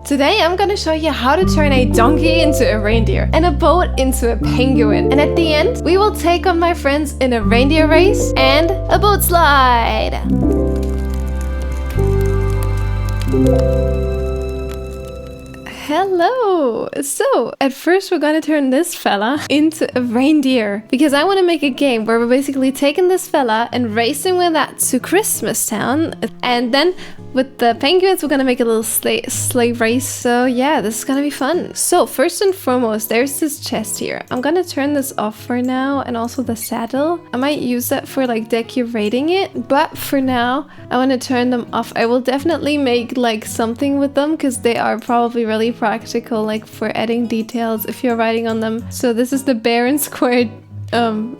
Today I'm gonna show you how to turn a donkey into a reindeer and a boat into a penguin. And at the end, we will take on my friends in a reindeer race and a boat slide. Hello! So, at first we're gonna turn this fella into a reindeer because I want to make a game where we're basically taking this fella and racing with that to Christmas Town, and then with the penguins we're gonna make a little sleigh race. So yeah, this is gonna be fun. So first and foremost, there's this chest here. I'm gonna turn this off for now, and also the saddle. I might use that for like decorating it, but for now I want to turn them off. I will definitely make like something with them because they are probably really practical, like for adding details if you're riding on them. So this is the bear and square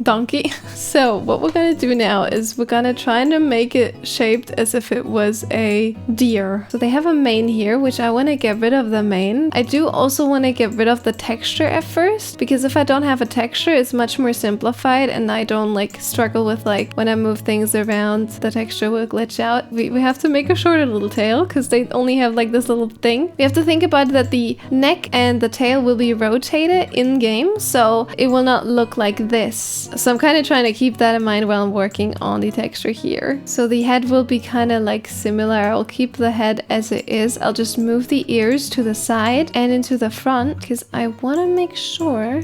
donkey. So what we're gonna do now is we're gonna try to make it shaped as if it was a deer. So they have a mane here, which I want to get rid of the mane. I do also want to get rid of the texture at first, because if I don't have a texture, it's much more simplified and I don't like struggle with like when I move things around, the texture will glitch out. We have to make a shorter little tail because they only have like this little thing. We have to think about that the neck and the tail will be rotated in game, so it will not look like this. So I'm kind of trying to keep that in mind while I'm working on the texture here. So the head will be kind of like similar. I'll keep the head as it is. I'll just move the ears to the side and into the front because I want to make sure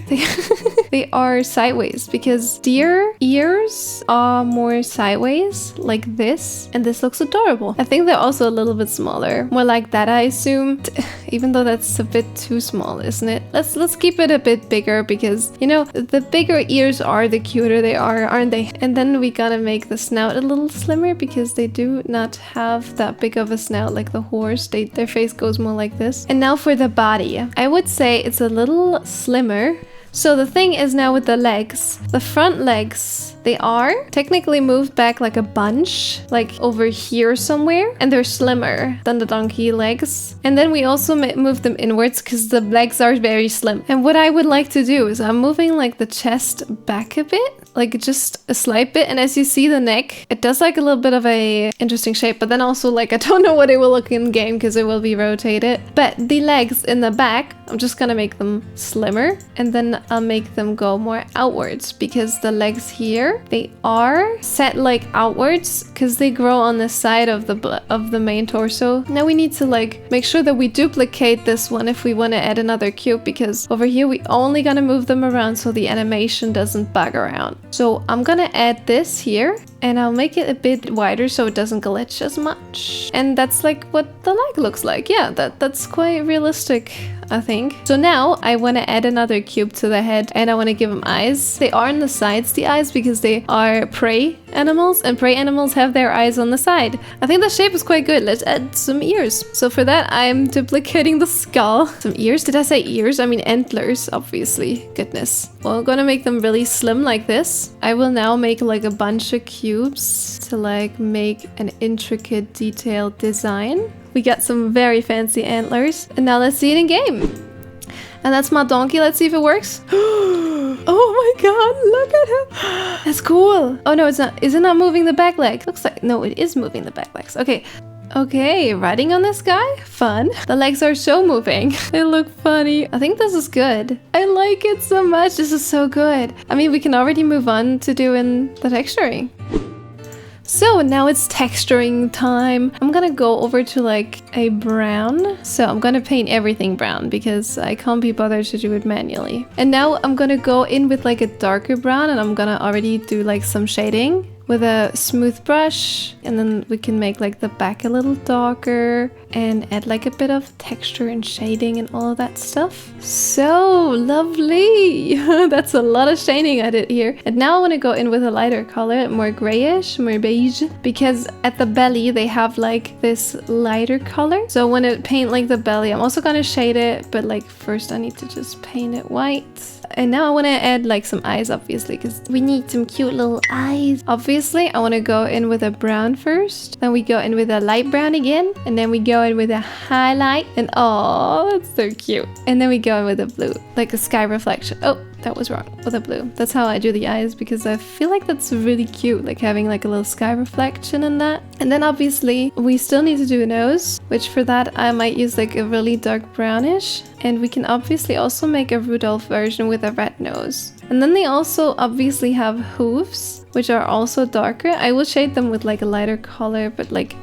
they are sideways, because deer ears are more sideways like this, and this looks adorable. I think they're also a little bit smaller, more like that I assumed, even though that's a bit too small, isn't it? Let's keep it a bit bigger, because you know the bigger ears are, the cuter they are, aren't they? And then we gotta make the snout a little slimmer because they do not have that big of a snout like the horse. Their face goes more like this. And now for the body, I would say it's a little slimmer. So the thing is now with the legs, the front legs, they are technically moved back like a bunch, like over here somewhere, and they're slimmer than the donkey legs. And then we also move them inwards because the legs are very slim. And what I would like to do is I'm moving like the chest back a bit, like just a slight bit. And as you see the neck, it does like a little bit of a interesting shape, but then also like I don't know what it will look in game because it will be rotated. But the legs in the back, I'm just gonna make them slimmer, and then I'll make them go more outwards because the legs here, they are set like outwards because they grow on the side of the main torso. Now we need to like make sure that we duplicate this one if we want to add another cube, because over here we only gonna move them around so the animation doesn't bug around. So I'm gonna add this here, and I'll make it a bit wider so it doesn't glitch as much. And that's like what the leg looks like. Yeah, that's quite realistic, I think. So now I want to add another cube to the head, and I want to give them eyes. They are on the sides, the eyes, because they are prey animals, and prey animals have their eyes on the side. I think the shape is quite good. Let's add some ears. So for that, I'm duplicating the skull. Some ears? Did I say ears? I mean antlers, obviously. Goodness. Well, I'm gonna make them really slim like this. I will now make like a bunch of cubes to like make an intricate detailed design. We got some very fancy antlers, and now let's see it in game. And that's my donkey. Let's see if it works. Oh my god, look at him. That's cool. Oh no, it's not. Is it not moving the back leg? Looks like, no, it is moving the back legs. Okay, riding on this guy? Fun. The legs are so moving. They look funny. I think this is good. I like it so much. This is so good. I mean, we can already move on to doing the texturing. So now it's texturing time. I'm gonna go over to like a brown. So I'm gonna paint everything brown because I can't be bothered to do it manually. And now I'm gonna go in with like a darker brown, and I'm gonna already do like some shading with a smooth brush, and then we can make like the back a little darker and add like a bit of texture and shading and all of that stuff. So lovely. That's a lot of shading I did here. And now I want to go in with a lighter color, more grayish, more beige, because at the belly they have like this lighter color. So I want to paint like the belly. I'm also gonna shade it, but like first I need to just paint it white. And now I want to add like some eyes, obviously, because we need some cute little eyes. Obviously, I want to go in with a brown first. Then we go in with a light brown again. And then we go in with a highlight. And oh, that's so cute. And then we go in with a blue, like a sky reflection. Oh, that was wrong with the blue. That's how I do the eyes because I feel like that's really cute, like having like a little sky reflection in that. And then obviously we still need to do a nose, which for that I might use like a really dark brownish. And we can obviously also make a Rudolph version with a red nose. And then they also obviously have hooves, which are also darker. I will shade them with like a lighter color, but like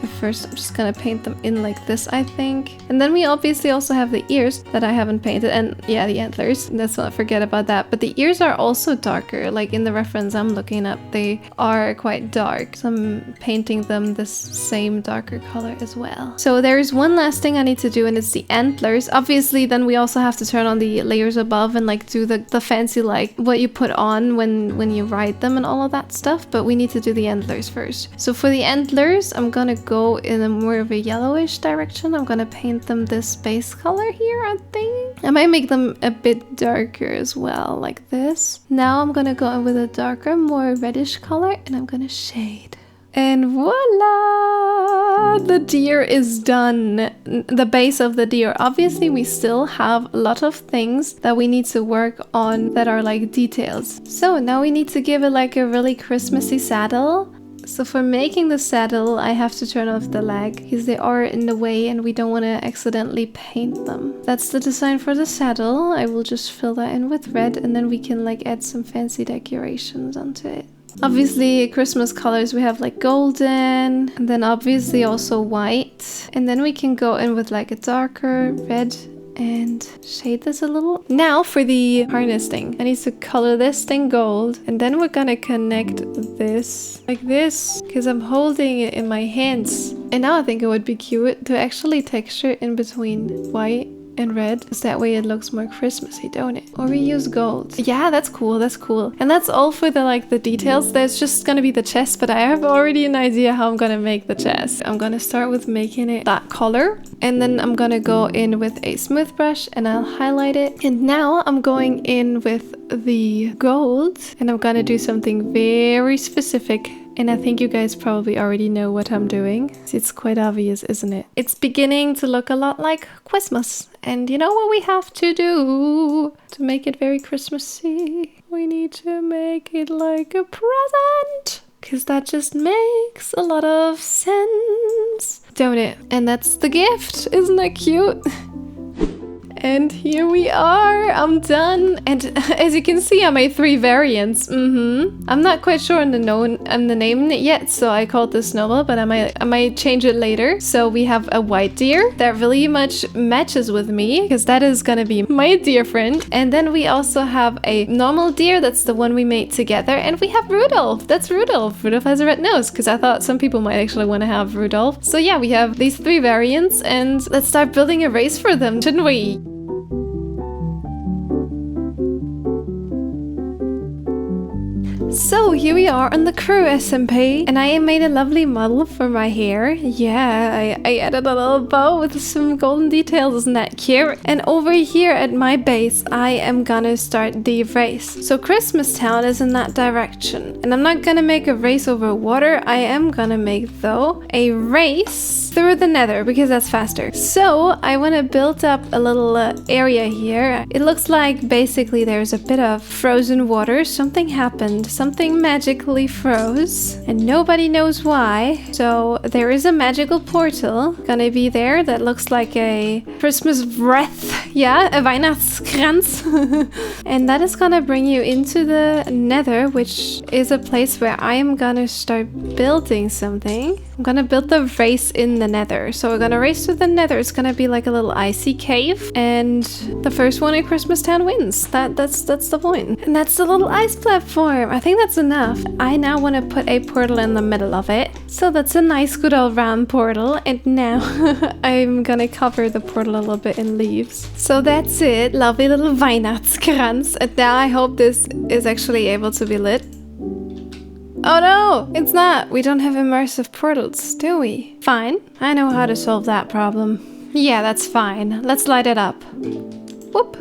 at first I'm just gonna paint them in like this, I think. And then we obviously also have the ears that I haven't painted, and yeah, the antlers. Let's not forget about that. But the ears are also darker, like in the reference I'm looking up, they are quite dark. So I'm painting them this same darker color as well. So there's one last thing I need to do, and it's the antlers. Obviously then we also have to turn on the layers above and like do the fancy like what you put on when you ride them and all of that stuff. But we need to do the antlers first. So for the antlers, I'm gonna go in a more of a yellowish direction. I'm gonna paint them this base color here, I think. I might make them a bit darker as well, like this. Now I'm gonna go in with a darker, more reddish color, and I'm gonna shade. And voila! The deer is done. The base of the deer. Obviously, we still have a lot of things that we need to work on that are like details. So now we need to give it like a really Christmassy saddle. So for making the saddle, I have to turn off the leg because they are in the way and we don't want to accidentally paint them. That's the design for the saddle. I will just fill that in with red, and then we can like add some fancy decorations onto it. Obviously Christmas colors, we have like golden, and then obviously also white. And then we can go in with like a darker red and shade this a little. Now for the harness thing, I need to color this thing gold, and then we're gonna connect this like this because I'm holding it in my hands. And now I think it would be cute to actually texture in between white and red, because that way it looks more Christmassy, don't it? Or we use gold. Yeah, that's cool, that's cool. And that's all for the like the details. There's just gonna be the chest, but I have already an idea how I'm gonna make the chest. I'm gonna start with making it that color, and then I'm gonna go in with a smooth brush and I'll highlight it. And now I'm going in with the gold, and I'm gonna do something very specific. And I think you guys probably already know what I'm doing. It's quite obvious, isn't it? It's beginning to look a lot like Christmas. And you know what we have to do to make it very Christmassy? We need to make it like a present. Because that just makes a lot of sense, don't it? And that's the gift. Isn't that cute? And here we are, I'm done. And as you can see, I made 3 variants. I'm not quite sure on the name yet, so I called this Snowball, but I might change it later. So we have a white deer that really much matches with me, because that is gonna be my deer friend. And then we also have a normal deer, that's the one we made together. And we have Rudolph, that's Rudolph. Rudolph has a red nose, because I thought some people might actually want to have Rudolph. So yeah, we have these 3 variants, and let's start building a race for them, shouldn't we? So here we are on the crew SMP, and I made a lovely model for my hair. Yeah, I added a little bow with some golden details, isn't that cute? And over here at my base, I am gonna start the race. So Christmas Town is in that direction. And I'm not gonna make a race over water, I am gonna make, though, a race through the nether, because that's faster. So I wanna build up a little area here. It looks like basically there's a bit of frozen water. Something happened. Something magically froze, and nobody knows why. So there is a magical portal gonna be there that looks like a Christmas wreath. Yeah, a Weihnachtskranz. And that is gonna bring you into the nether, which is a place where I am gonna start building something. I'm gonna build the race in the nether. So we're gonna race to the nether. It's gonna be like a little icy cave, and the first one in Christmas Town wins. That's the point. And that's the little ice platform. I think that's enough. I now want to put a portal in the middle of it. So that's a nice good old round portal. And now I'm gonna cover the portal a little bit in leaves. So that's it. Lovely little Weihnachtskranz. And now I hope this is actually able to be lit. Oh no, it's not. We don't have immersive portals, do we? Fine. I know how to solve that problem. Yeah, that's fine. Let's light it up. Whoop.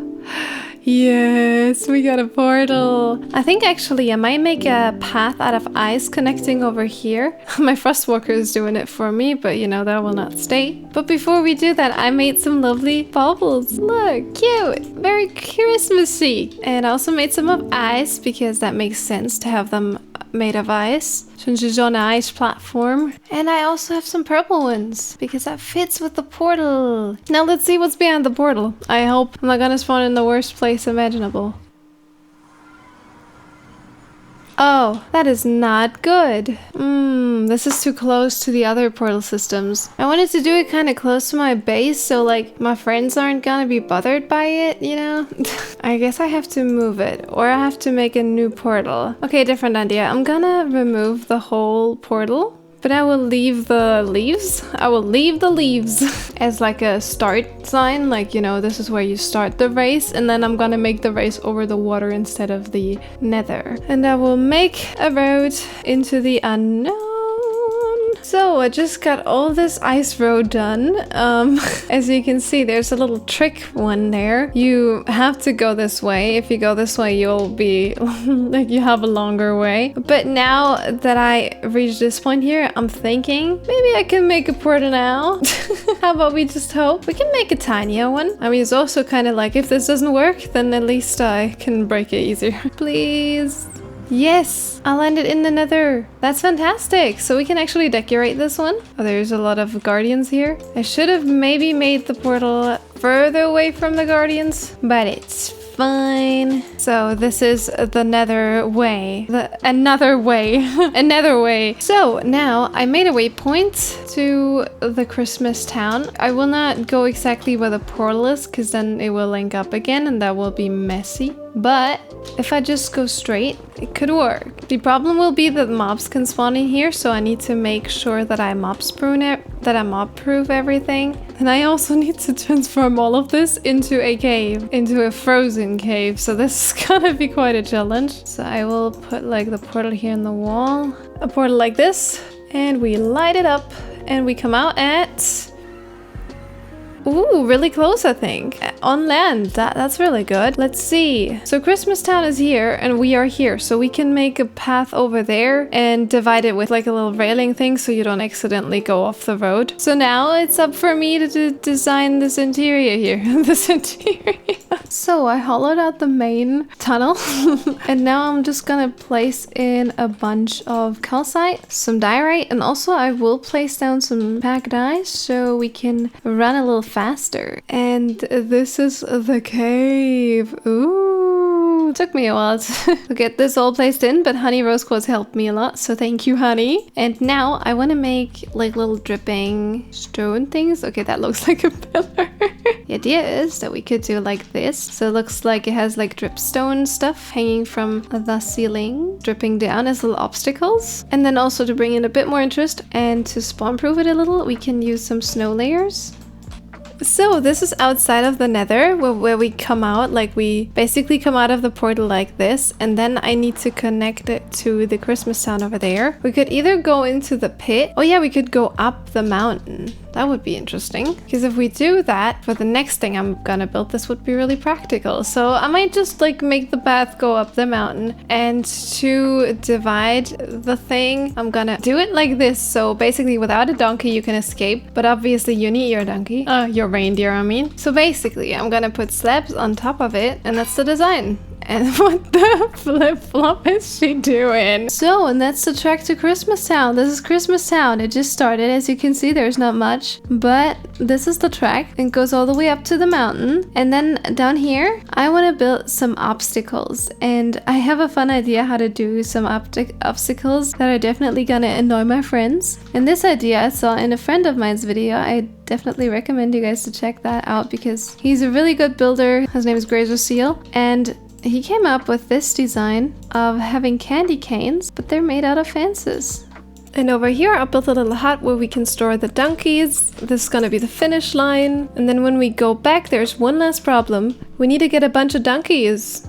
Yes, we got a portal. I think actually I might make a path out of ice connecting over here. My Frostwalker is doing it for me, but you know, that will not stay. But before we do that, I made some lovely baubles. Look, cute, very Christmassy. And I also made some of ice because that makes sense to have them made of ice since it's on an ice platform. And I also have some purple ones because that fits with the portal. Now let's see what's behind the portal. I hope I'm not gonna spawn in the worst place imaginable. Oh, that is not good. This is too close to the other portal systems. I wanted to do it kind of close to my base so like my friends aren't gonna be bothered by it, you know? I guess I have to move it or I have to make a new portal. Okay, different idea. I'm gonna remove the whole portal. But I will leave the leaves. I will leave the leaves as like a start sign. Like, you know, this is where you start the race. And then I'm gonna make the race over the water instead of the nether. And I will make a road into the unknown. So I just got all this ice road done. As you can see, there's a little trick one there. You have to go this way. If you go this way, you'll be like you have a longer way. But now that I reached this point here, I'm thinking maybe I can make a portal now. How about we just hope? We can make a tinier one. I mean, it's also kind of like if this doesn't work, then at least I can break it easier. Please. Yes, I landed in the nether. That's fantastic. So we can actually decorate this one. Oh, there's a lot of guardians here. I should have maybe made the portal further away from the guardians, but it's fine. So this is the nether way. Another way. Another way. So now I made a waypoint to the Christmas town. I will not go exactly where the portal is because then it will link up again and that will be messy. But if I just go straight, it could work. The problem will be that mobs can spawn in here, so I need to make sure that I mob-proof everything. And I also need to transform all of this into a cave, into a frozen cave. So this is gonna be quite a challenge. So I will put like the portal here in the wall, a portal like this, and we light it up and we come out at... Ooh, really close, I think. On land. That's really good. Let's see. So Christmas Town is here and we are here. So we can make a path over there and divide it with like a little railing thing so you don't accidentally go off the road. So now it's up for me to design this interior here. This interior. So I hollowed out the main tunnel and now I'm just gonna place in a bunch of calcite, some diorite, and also I will place down some packed ice so we can run a little faster. And this is the cave. Ooh, took me a while to get this all placed in, but Honey Rose Quartz helped me a lot, so thank you, Honey. And now I want to make like little dripping stone things. Okay, that looks like a pillar. The idea is that we could do like this, so it looks like it has like dripstone stuff hanging from the ceiling, dripping down as little obstacles. And then also to bring in a bit more interest and to spawn proof it a little, we can use some snow layers. So this is outside of the nether where we come out, like we basically come out of the portal like this, and then I need to connect it to the Christmas town over there. We could either go into the pit, oh yeah, we could go up the mountain. That would be interesting, because if we do that for the next thing I'm gonna build, this would be really practical. So I might just like make the path go up the mountain, and to divide the thing I'm gonna do it like this. So basically without a donkey you can escape, but obviously you need your donkey, your reindeer I mean. So basically I'm gonna put slabs on top of it, and that's the design. And what the flip-flop is she doing? So, and that's the track to Christmas Town. This is Christmas Town. It just started. As you can see, there's not much. But this is the track. It goes all the way up to the mountain. And then down here, I want to build some obstacles. And I have a fun idea how to do some obstacles that are definitely gonna annoy my friends. And this idea I saw in a friend of mine's video. I definitely recommend you guys to check that out because he's a really good builder. His name is Grazer Seal. And he came up with this design of having candy canes, but they're made out of fences. And over here I built a little hut where we can store the donkeys. This is gonna be the finish line. And then when we go back, there's one last problem. We need to get a bunch of donkeys.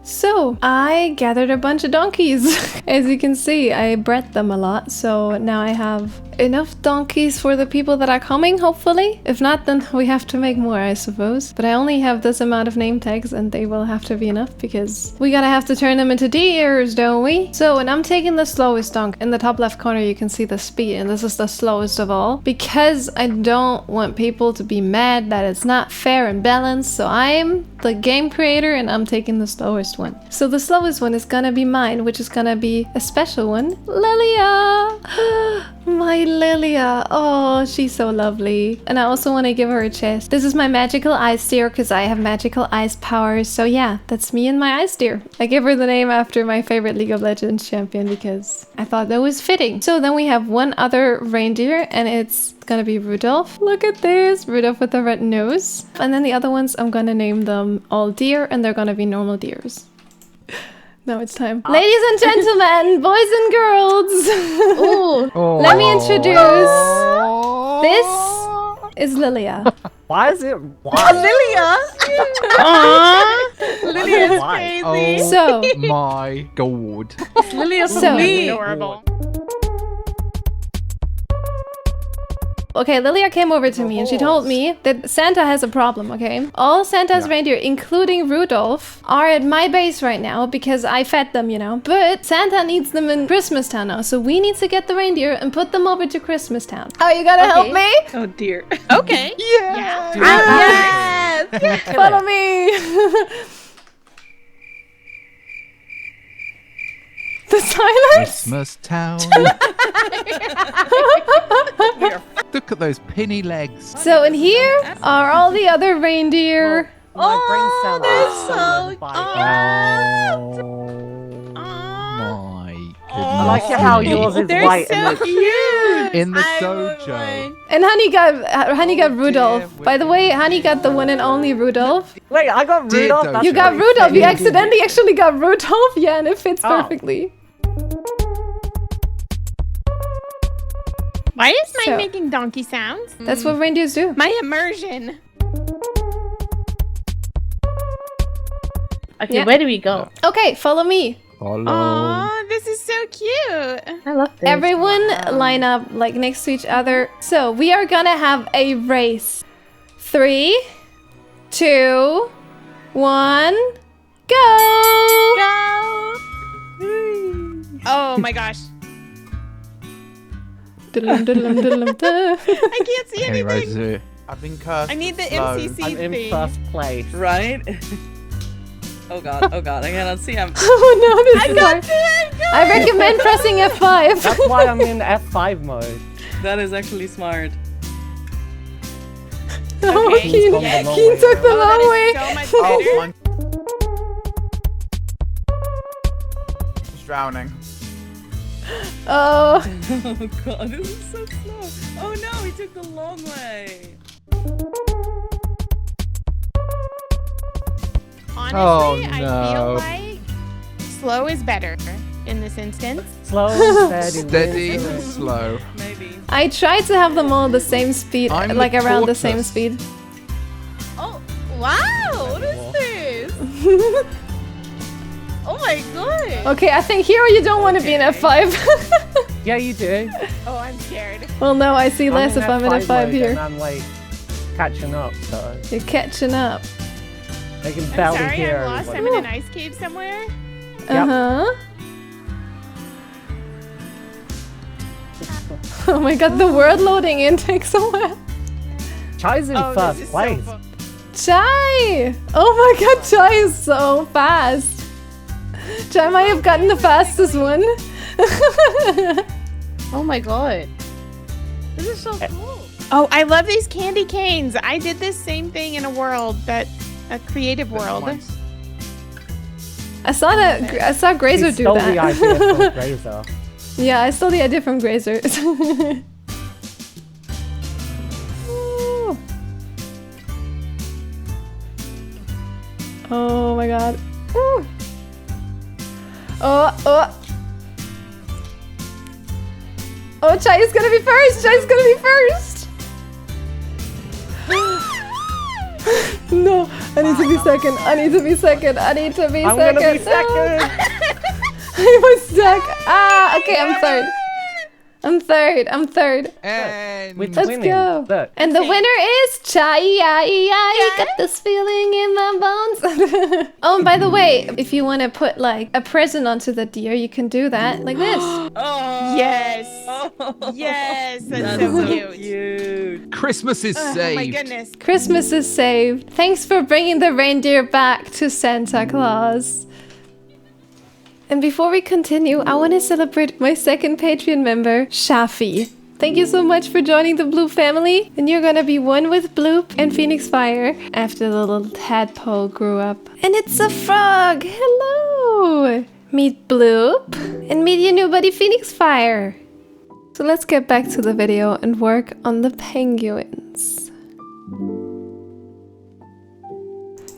So I gathered a bunch of donkeys. As you can see, I bred them a lot. So now I have enough donkeys for the people that are coming, hopefully. If not, then we have to make more, I suppose. But I only have this amount of name tags and they will have to be enough because we gotta have to turn them into deers, don't we? So, and I'm taking the slowest donk. In the top left corner, you can see the speed, and this is the slowest of all because I don't want people to be mad that it's not fair and balanced. So I'm the game creator and I'm taking the slowest one. So the slowest one is gonna be mine, which is gonna be a special one. Lilia! My Lilia. Oh, she's so lovely. And I also want to give her a chest. This is my magical ice deer because I have magical ice powers. So yeah, that's me and my ice deer. I give her the name after my favorite League of Legends champion because I thought that was fitting. So then we have one other reindeer and it's gonna be Rudolph. Look at this, Rudolph with the red nose. And then the other ones, I'm gonna name them all deer and they're gonna be normal deers. Now it's time. Ladies and gentlemen, boys and girls. Ooh. Let me introduce. This is Lilia. Why is it? Why? Lilia! Lilia's crazy. Oh So, my god. Lilia's So- adorable. okay, Lilia came over to me and she told me that Santa has a problem, okay? All Santa's reindeer, including Rudolph, are at my base right now because I fed them, you know? But Santa needs them in Christmas Town now, so we need to get the reindeer and put them over to Christmas Town. Oh, you gotta help me? Oh dear. Okay. Yeah. Yes. Follow me! The silence? Christmas town. Look at those pinny legs. So in here are all the other reindeer. My brain sounds they're so My goodness. I like it how yours is They're white so and cute. In the I want dojo. one. And Honey got Rudolph. dear, By the way, Honey got the one and only Rudolph. Wait, I got Dear Rudolph. Dojo. That's You got really Rudolph. You fitting. accidentally actually got Rudolph. Yeah, and it fits Oh. perfectly. Why is mine So- making donkey sounds? That's what reindeers do. My immersion. Okay, Yeah. where do we go? Okay, follow me. Hello. Aw, this is so cute. I love this. Everyone line up like next to each other. So we are gonna have a race. 3, 2, 1, go! Go. Oh my gosh. Diddlum, diddlum, diddlum, duh. I can't see Any anything. roses? I've been cursed. I need the slow. MCC I'm in thing. first place. Right? Oh god, I cannot see him. Oh no, this is hard. I recommend pressing F5. That's why I'm in F5 mode. That is actually smart. Oh, Okay. Keen, Gone the long Keen way took the Oh, long way. that is so much Oh, better. mine. He's drowning. Oh, Oh god, this is so slow. Oh no, he took the long way. Honestly, Oh, I no. feel like slow is better in this instance. Slow and steady. Steady wins the and race. slow. Maybe. I tried to have them all the same speed, I'm the like around the same tortoise. speed. Oh, wow! What is this? Oh my god! Okay, I think here you don't want to be in F5. Yeah, you do. Oh, I'm scared. Well, no, I see less in if I'm in F5 mode here. And I'm like catching up, so You're catching up. I can I'm barely sorry, hear I'm lost. everybody. I'm in an ice cave somewhere. Uh-huh. Oh my god, the word loading in takes a while. Chai's in Oh, first this is place. so fun. Chai! Oh my god, Chai is so fast. Chai might have gotten the fastest one. Oh my god. This is so cool. Oh, I love these candy canes. I did this same thing in a world, but a creative world. Mine's- I saw He Grazer do stole the idea from that. Grazer. Yeah, I stole the idea from Grazer. Ooh. Oh my god. Ooh. Oh. Oh, Chai is gonna be first! Chai's gonna be first! No, I need to be second. I need to be second. I need to be I'm second. gonna be No. second. I was stuck. Ah, okay, I'm third. I'm third. I'm third. And We're Let's winning. go. Look. And the winner is Chai. Got this feeling in my bones. Oh, and by the way, if you want to put like a present onto the deer, you can do that like this. Oh. Yes. Oh. Yes, that's That's so so cute. cute. Christmas is Oh saved. my goodness. Christmas is saved. Thanks for bringing the reindeer back to Santa Claus. And before we continue, I want to celebrate my second Patreon member, Shafi. Thank you so much for joining the Bloop family. And you're gonna be one with Bloop and Phoenix Fire after the little tadpole grew up. And it's a frog! Hello! Meet Bloop and meet your new buddy Phoenix Fire. So let's get back to the video and work on the penguins.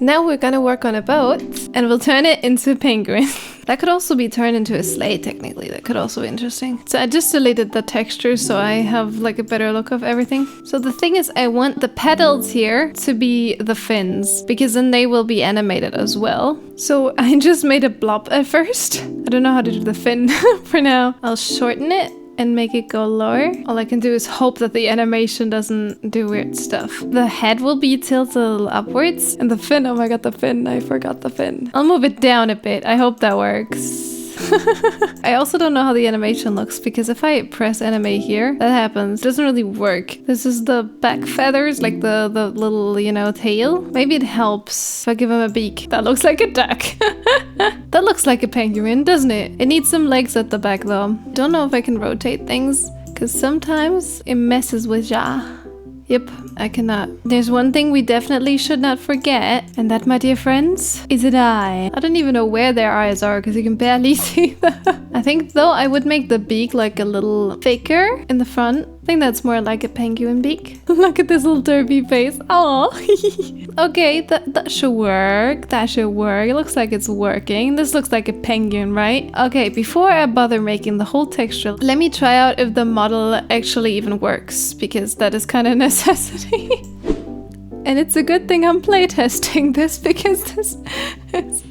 Now we're gonna work on a boat and we'll turn it into a penguin. That could also be turned into a sleigh technically. That could also be interesting. So I just deleted the texture so I have like a better look of everything. So the thing is I want the pedals here to be the fins because then they will be animated as well. So I just made a blob at first. I don't know how to do the fin for now. I'll shorten it and make it go lower. All I can do is hope that the animation doesn't do weird stuff. The head will be tilted a little upwards. And the fin, oh my god, the fin, I forgot the fin. I'll move it down a bit. I hope that works. I also don't know how the animation looks because if I press animate here, that happens. It doesn't really work. This is the back feathers, like the little, you know, tail. Maybe it helps if I give him a beak. That looks like a duck. That looks like a penguin, doesn't it? It needs some legs at the back though. Don't know if I can rotate things because sometimes it messes with ya. Yep, I cannot. There's one thing we definitely should not forget, and that, my dear friends, is an eye. I don't even know where their eyes are because you can barely see them. I think though I would make the beak like a little thicker in the front. I think that's more like a penguin beak. Look at this little derpy face. Oh, okay, that should work. That should work. It looks like it's working. This looks like a penguin, right? Okay, before I bother making the whole texture, let me try out if the model actually even works, because that is kind of a necessity. And it's a good thing I'm playtesting this because this is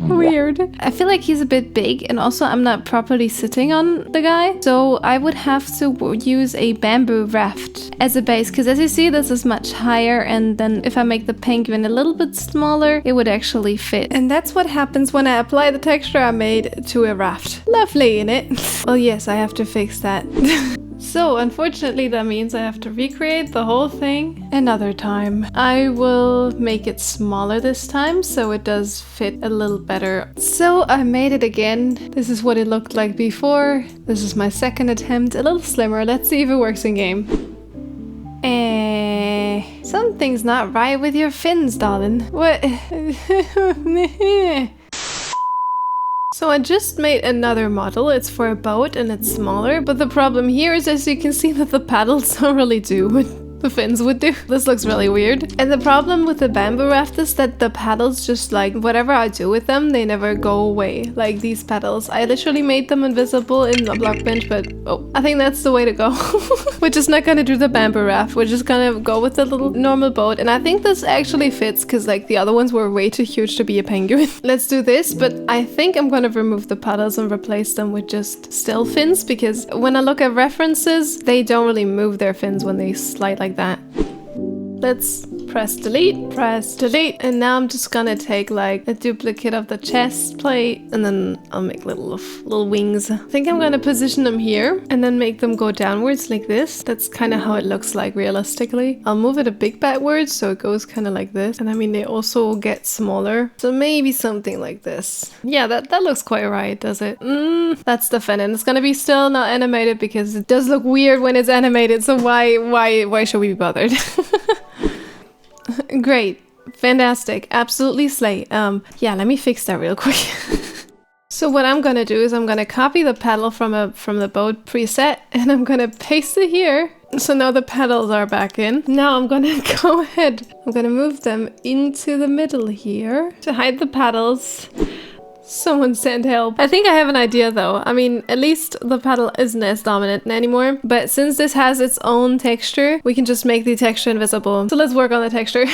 weird. I feel like he's a bit big and also I'm not properly sitting on the guy. So I would have to use a bamboo raft as a base because as you see this is much higher, and then if I make the penguin a little bit smaller it would actually fit. And that's what happens when I apply the texture I made to a raft. Lovely, innit? Well yes, I have to fix that. So unfortunately that means I have to recreate the whole thing another time. I will make it smaller this time so it does fit a little better. So I made it again. This is what it looked like before. This is my second attempt, a little slimmer. Let's see if it works in game. Something's not right with your fins, darling. What? So I just made another model. It's for a boat and it's smaller, but the problem here is, as you can see, that the paddles don't really do what the fins would do. This looks really weird. And the problem with the bamboo raft is that the paddles just like, whatever I do with them, they never go away. Like these paddles. I literally made them invisible in a block bench, but oh, I think that's the way to go. We're just not gonna do the bamboo raft. We're just gonna go with the little normal boat. And I think this actually fits because like the other ones were way too huge to be a penguin. Let's do this, but I think I'm gonna remove the paddles and replace them with just still fins because when I look at references, they don't really move their fins when they slide like that. Let's press delete, and now I'm just gonna take like a duplicate of the chest plate and then I'll make little wings. I think I'm gonna position them here and then make them go downwards like this. That's kind of how it looks like realistically. I'll move it a bit backwards so it goes kind of like this, and I mean they also get smaller, so maybe something like this. Yeah, that looks quite right, does it? That's the fin, and it's gonna be still not animated because it does look weird when it's animated, so why should we be bothered? Great, fantastic, absolutely slay. Yeah, let me fix that real quick. So what I'm gonna do is I'm gonna copy the paddle from the boat preset and I'm gonna paste it here. So now the pedals are back in. Now I'm gonna go ahead. I'm gonna move them into the middle here to hide the paddles. Someone send help. I think I have an idea though. I mean, at least the paddle isn't as dominant anymore. But since this has its own texture, we can just make the texture invisible. So let's work on the texture.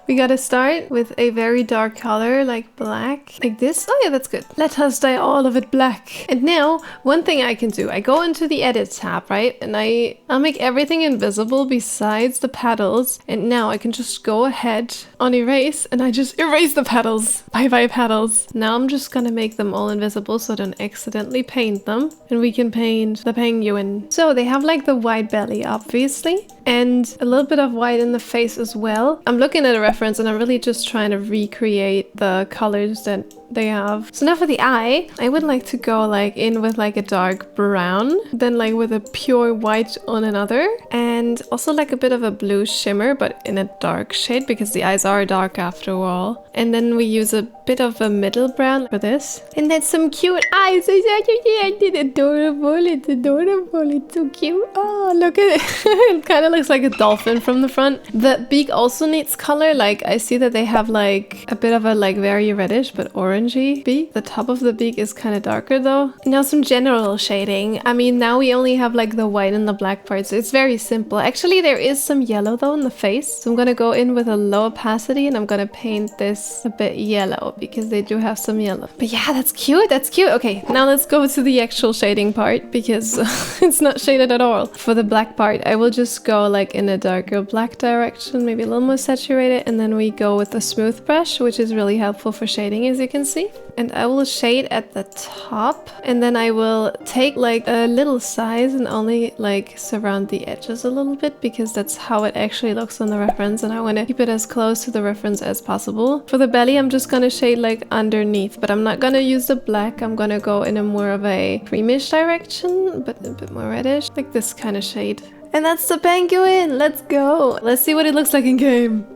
We gotta start with a very dark color, like black, like this. Oh yeah, that's good. Let us dye all of it black. And now, one thing I can do, I go into the edit tab, right? And I'll make everything invisible besides the petals. And now I can just go ahead on erase, and I just erase the petals. Bye bye petals. Now I'm just gonna make them all invisible so I don't accidentally paint them. And we can paint the penguin. So they have like the white belly, obviously, and a little bit of white in the face as well. I'm looking at a reference and I'm really just trying to recreate the colors that they have. So now for the eye, I would like to go like in with like a dark brown, then like with a pure white on another, and also like a bit of a blue shimmer but in a dark shade because the eyes are dark after all. And then we use a bit of a middle brown for this. And that's some cute eyes. It's adorable. It's adorable. It's so cute. Oh, look at it. It kind of looks like a dolphin from the front. The beak also needs color. Like I see that they have like a bit of a like very reddish but orangey beak. The top of the beak is kind of darker though. Now some general shading. I mean, now we only have like the white and the black part, so it's very simple. Actually, there is some yellow though in the face. So I'm gonna go in with a low opacity and I'm gonna paint this a bit yellow because they do have some yellow. But yeah, that's cute. That's cute. Okay, now let's go to the actual shading part because it's not shaded at all. For the black part, I will just go like in a darker black direction, maybe a little more saturated, and then we go with a smooth brush, which is really helpful for shading, as you can see. And I will shade at the top, and then I will take like a little size and only like surround the edges a little bit because that's how it actually looks on the reference, and I want to keep it as close to the reference as possible. For the belly, I'm just gonna shade like underneath, but I'm not gonna use the black. I'm gonna go in a more of a creamish direction, but a bit more reddish, like this kind of shade. And that's the penguin. Let's go. Let's see what it looks like in game.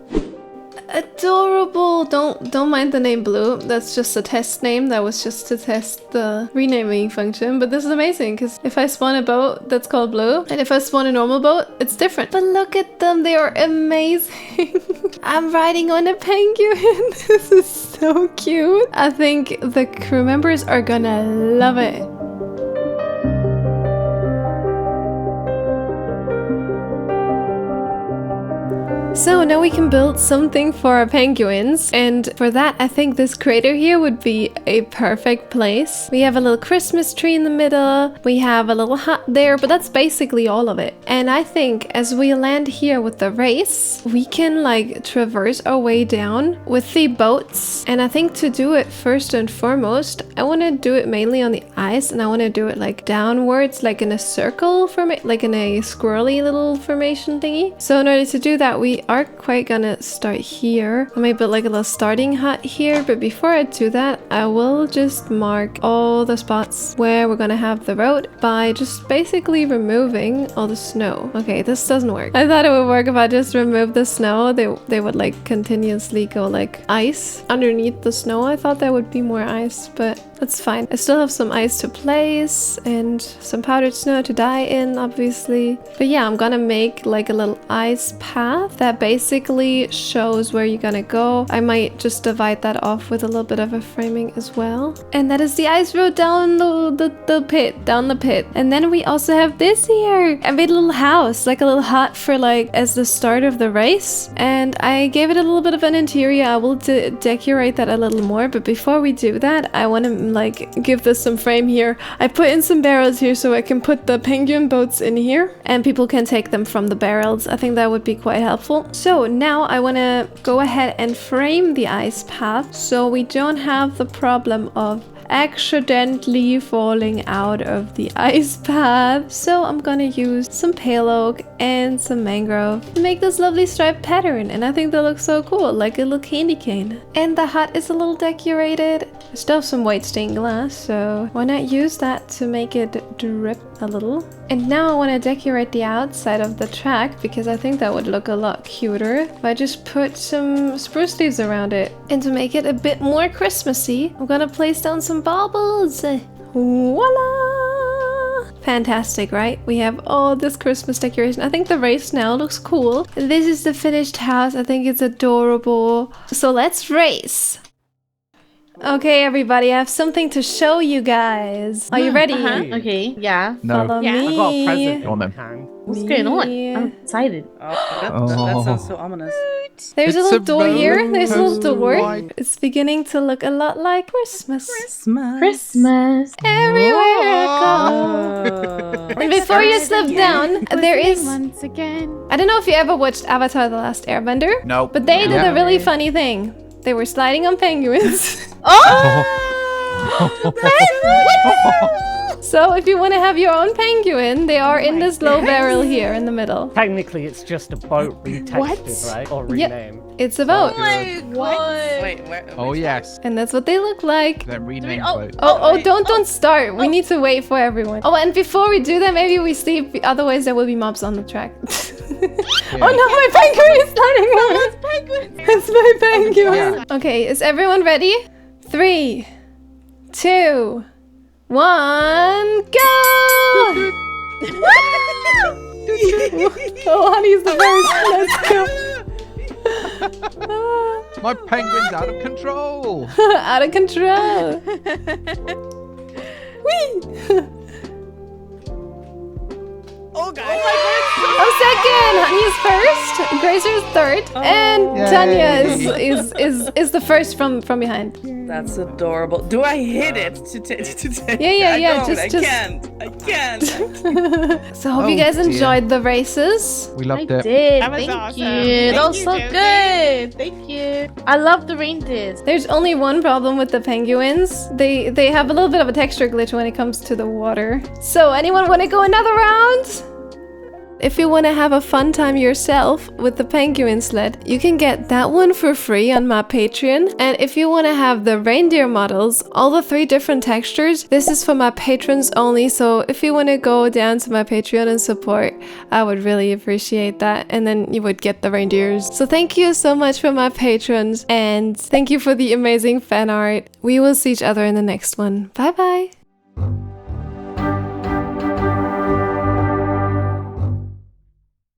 Adorable. Don't mind the name Blue. That's just a test name. That was just to test the renaming function. But this is amazing because if I spawn a boat, that's called Blue. And if I spawn a normal boat, it's different. But look at them. They are amazing. I'm riding on a penguin. This is so cute. I think the crew members are gonna love it. So now we can build something for our penguins, and for that I think this crater here would be a perfect place. We have a little Christmas tree in the middle, we have a little hut there, but that's basically all of it. And I think as we land here with the race, we can like traverse our way down with the boats. And I think to do it first and foremost, I want to do it mainly on the ice, and I want to do it like downwards, like in a circle like in a squirrely little formation thingy. So in order to do that, we are quite gonna start here. I might build like a little starting hut here, but before I do that, I will just mark all the spots where we're gonna have the road by just basically removing all the snow. Okay, this doesn't work. I thought it would work if I just removed the snow. They would like continuously go like ice underneath the snow. I thought there would be more ice, but that's fine. I still have some ice to place and some powdered snow to dye in, obviously. But yeah, I'm gonna make like a little ice path that basically shows where you're gonna go. I might just divide that off with a little bit of a framing as well. And that is the ice road down the pit. And then we also have this here. I made a little house, like a little hut for like as the start of the race. And I gave it a little bit of an interior. I will decorate that a little more. But before we do that, I want to like give this some frame here. I put in some barrels here so I can put the penguin boats in here and people can take them from the barrels. I think that would be quite helpful. So now I want to go ahead and frame the ice path so we don't have the problem of accidentally falling out of the ice path. So I'm gonna use some pale oak and some mangrove to make this lovely striped pattern, and I think that looks so cool, like a little candy cane. And the hut is a little decorated. I still have some white stained glass, so why not use that to make it drip a little. And now I want to decorate the outside of the track because I think that would look a lot cuter if I just put some spruce leaves around it. And to make it a bit more Christmassy, I'm gonna place down some baubles. Voila! Fantastic, right? We have all this Christmas decoration. I think the race now looks cool. This is the finished house. I think it's adorable. So let's race. Okay, everybody, I have something to show you guys. Are you ready? Okay, yeah. No. Follow Yeah. me. I got a present Go on then. in hand. What's going on? Me. I'm excited. Oh, that sounds so ominous. What? There's a It's little a door here. roller There's a little coaster door. ride. It's beginning to look a lot like Christmas. Christmas. Everywhere I go. Oh. And before you slip down, there is... once again. I don't know if you ever watched Avatar: The Last Airbender, Nope. but they did Yeah. a really funny thing. They were sliding on penguins. So if you want to have your own penguin, they are in this low barrel here in the middle. Technically, it's just a boat retextured, right? Or Yeah. renamed. It's a boat. My God. Wait, where? Oh yes. And that's what they look like. Then rename oh. boat. Oh, don't start. We need to wait for everyone. Oh, and before we do that, maybe we sleep. Otherwise, there will be mobs on the track. Oh no, my penguin is sliding over. It's my penguin. Yeah. Okay, is everyone ready? 3, 2, 1, go! Oh, honey's the first. Let's go. My penguin's out of control. Out of control. Whee! Oh, God. I'm second. Honey is first. Gracer is third, and Yay. Tanya is the first from behind. That's adorable. Do I hit it to take? Yeah, I don't. just- I can't. So hope Oh, you guys dear. enjoyed the races. We loved it. did. That was Thank awesome. you. Thank That was you, so Josie. good. Thank you. I love the reindeers. There's only one problem with the penguins. They have a little bit of a texture glitch when it comes to the water. So anyone want to go another round? If you want to have a fun time yourself with the penguin sled, you can get that one for free on my Patreon. And if you want to have the reindeer models, all the 3 different textures, this is for my patrons only. So if you want to go down to my Patreon and support, I would really appreciate that. And then you would get the reindeers. So thank you so much for my patrons. And thank you for the amazing fan art. We will see each other in the next one. Bye bye.